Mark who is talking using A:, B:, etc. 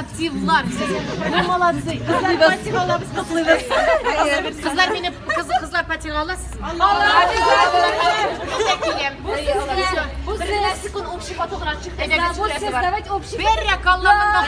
A: молодцевlar. Вы молодцы. Kızlar patik Allah biz katılırız. Kızlar beni kızlar patik Allah siz.
B: Bu lexikon общий фотограф çıktı. Bu ses давать общий.
A: Ver ya kallamında.